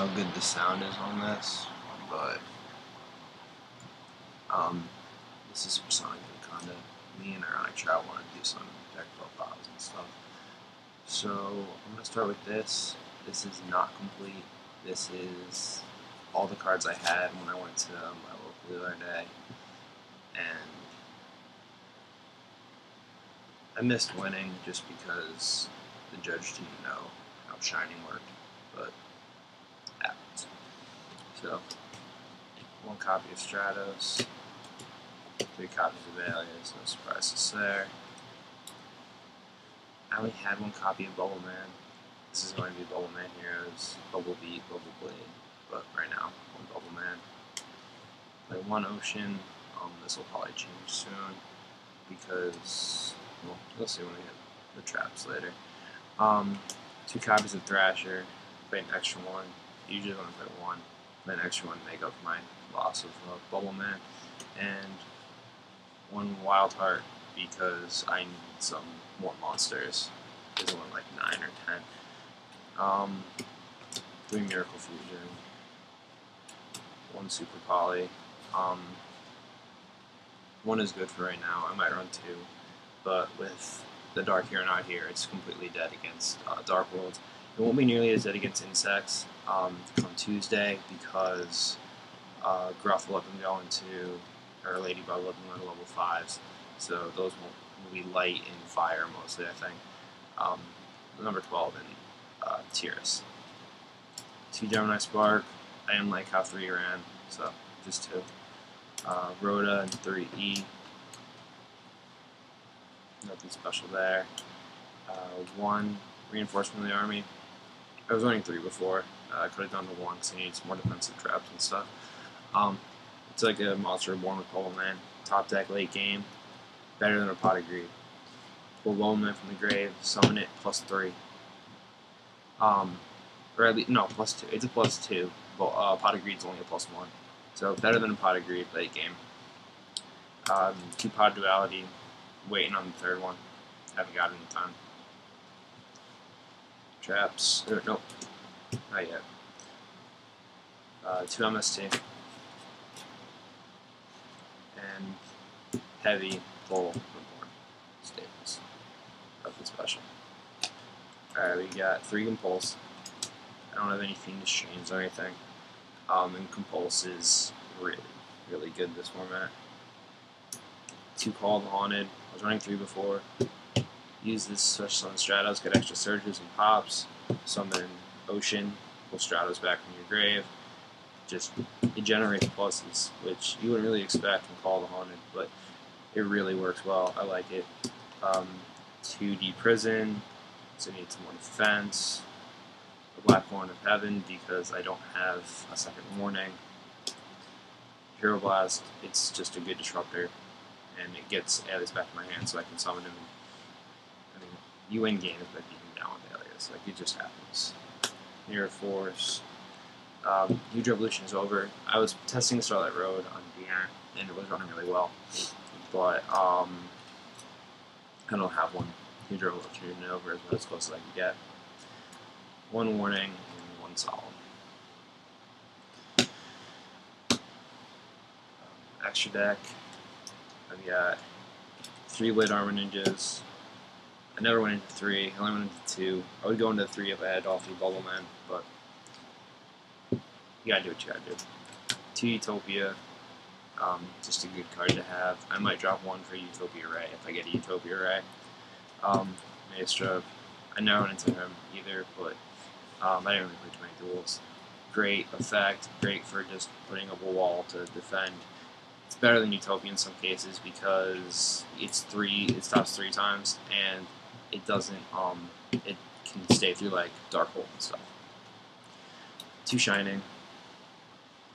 how good the sound is on this, but this is for something kind of me and our eye chat want to do some deck profiles and stuff. So I'm gonna start with this. This is not complete. This is all the cards I had when I went to my local the other day, and I missed winning just because the judge didn't know how shining worked, but it happens. So, one copy of Stratos, 3 copies of Alias, no surprises there. I only had 1 copy of Bubblemen. This is going to be Bubbleman Heroes, Bubble Beat, Bubble Blade, but right now, 1 Bubbleman. Play 1 Ocean. This will probably change soon because, well, you'll see when we hit the traps later. 2 copies of Thrasher, play an extra 1. Usually when I play 1, play an extra 1 to make up my loss of Bubbleman, and 1 Wild Heart because I need some more monsters. There's only like 9 or 10. 3 Miracle Fusion, 1 Super Poly. 1 is good for right now. I might run 2, but with the Dark Hero not here, it's completely dead against Dark Worlds. It won't be nearly as dead against insects come Tuesday because Gruff will have been going to, or Ladybug will have been going to level 5s, so those will be light and fire mostly, I think. Number 12 in Tiras. 2 Gemini Spark. I didn't like how 3 ran, so just 2. Rhoda and 3E. Nothing special there. 1 Reinforcement of the Army. I was running 3 before. I could have done the 1 because I needed some more defensive traps and stuff. It's like a monster born with Bubbleman. Top deck, late game. Better than a Pot of Greed. Pull Bubbleman from the grave, summon it, +3. Or at least, no, +2. It's a +2, but Pot of Greed's only a +1. So better than a Pot of Greed late game. 2 Pod Duality, waiting on the 3rd one. Haven't got it in time. Traps, nope, not yet. 2 MST. And heavy pull reborn staples. Nothing special. Alright, we got 3 Compulse. I don't have any Fiendish Chains or anything. And Compulse is really, really good this format. 2 Call the Haunted. I was running 3 before. Use this special on Stratos, get extra surges and pops. Summon Ocean, pull Stratos back from your grave. Just, it generates pluses, which you wouldn't really expect from Call the Haunted, but it really works well. I like it. 2 Deprison, so I need some more defense. The Black Horn of Heaven because I don't have a 2nd warning. Hero Blast, it's just a good disruptor, and it gets Alias back in my hand so I can summon him. I mean, you win games by beating him down with Alias, like it just happens. Mirror Force. Huge Revolution is over. I was testing the Starlight Road on DR, and it was running really well, but I don't have one. Huge Revolution is over is as close as I can get. 1 warning and 1 solemn. Extra deck. I've got 3 Lit Armor Ninjas. I never went into 3. I only went into 2. I would go into 3 if I had all 3 Bubblemen, but you gotta do what you gotta do. 2 Utopia. Just a good card to have. I might drop 1 for Utopia Ray if I get a Utopia Ray. Maestro. I never went into him either, but I didn't really play too many duels. Great effect, great for just putting up a wall to defend. It's better than Utopia in some cases because it's 3, it stops 3 times, and it doesn't, it can stay through like Dark Hole and stuff. 2 Shining.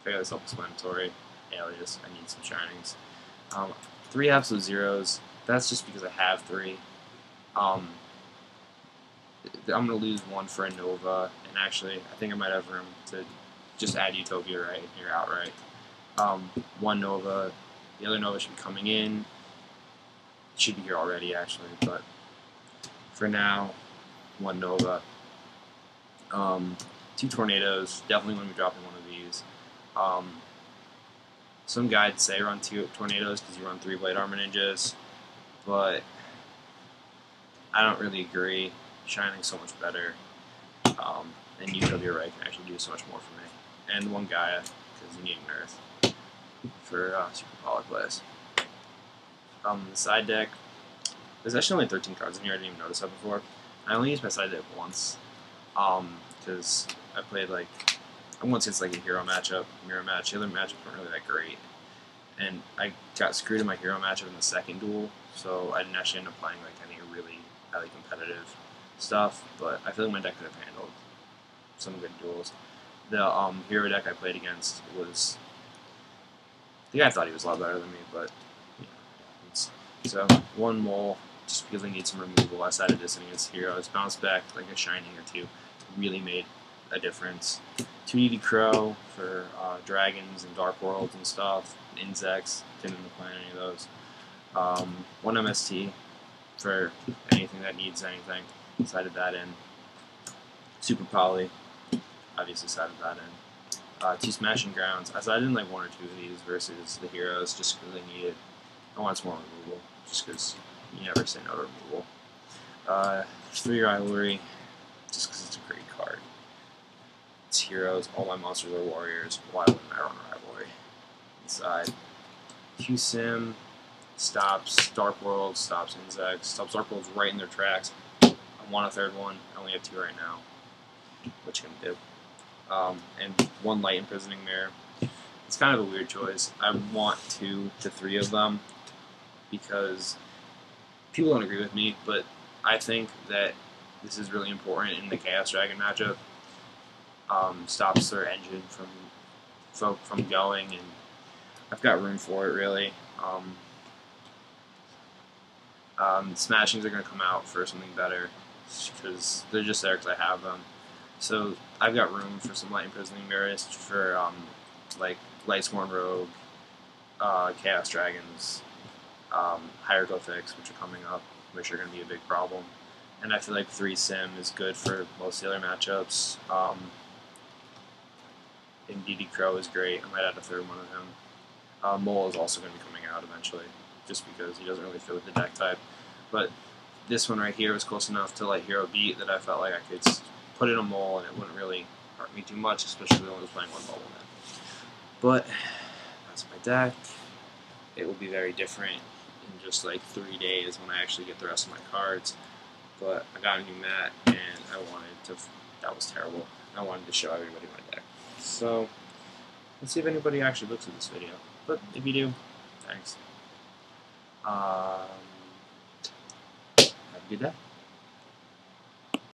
Fairly self-explanatory. Alias, I need some Shinings. 3 Absolute Zeros. That's just because I have 3. I'm going to lose 1 for a Nova, and actually, I think I might have room to just add Utopia right here outright. 1 Nova, the other Nova should be coming in. It should be here already, actually, but for now, 1 Nova. 2 tornadoes. Definitely going to be dropping one of these. Some guides say run 2 tornadoes because you run 3 blade armor ninjas, but I don't really agree. Shining's so much better, and UW Ray can actually do so much more for me. And 1 Gaia because you need an Earth for super power plays. The side deck, there's actually only 13 cards in here. I didn't even notice that before. I only used my side deck once, because I played once it's like a hero matchup, mirror match. The other matchups weren't really that great, and I got screwed in my hero matchup in the second duel, so I didn't actually end up playing any really highly competitive stuff. But I feel like my deck could have handled some good duels. The hero deck I played against was, the guy thought he was a lot better than me, but so 1 mole just because I need some removal. I decided this against heroes, bounce back like a shining or 2, really made a difference. 2 needy crow for dragons and dark worlds and stuff, insects. Didn't end up playing any of those. 1 MST for anything that needs anything. Decided that in. Super poly, obviously decided that in. 2 smashing grounds. I decided in 1 or 2 of these versus the heroes just because they needed. I want some more removal, just because you never say no to removal. 3 rivalry, just because it's a great card. It's heroes, all my monsters are warriors. Why wouldn't I run rivalry? Inside. Q Sim stops Dark World, stops insects, stops Dark Worlds right in their tracks. I want a 3rd one. I only have 2 right now. What you gonna do? And 1 light imprisoning mirror. It's kind of a weird choice. I want 2 to 3 of them because people don't agree with me, but I think that this is really important in the Chaos Dragon matchup. Stops their engine from going, and I've got room for it really. Smashings are going to come out for something better because they're just there because I have them. So I've got room for some light imprisoning mirrors for Lightsworn Rogue, Chaos Dragons, Hieroglyphics, which are coming up, which are going to be a big problem. And I feel like 3 Sim is good for most of the other matchups. And DD Crow is great. I might add a 3rd one of him. Mole is also going to be coming out eventually, just because he doesn't really fit with the deck type. But this one right here was close enough to Hero Beat that I felt like I could put in a Mole and it wouldn't really hurt me too much, especially when I was playing 1 bubblemen. But that's my deck. It will be very different in just 3 days when I actually get the rest of my cards. But I got a new mat and I wanted to. That was terrible. I wanted to show everybody my deck. So let's see if anybody actually looks at this video. But if you do, thanks. Have a good day.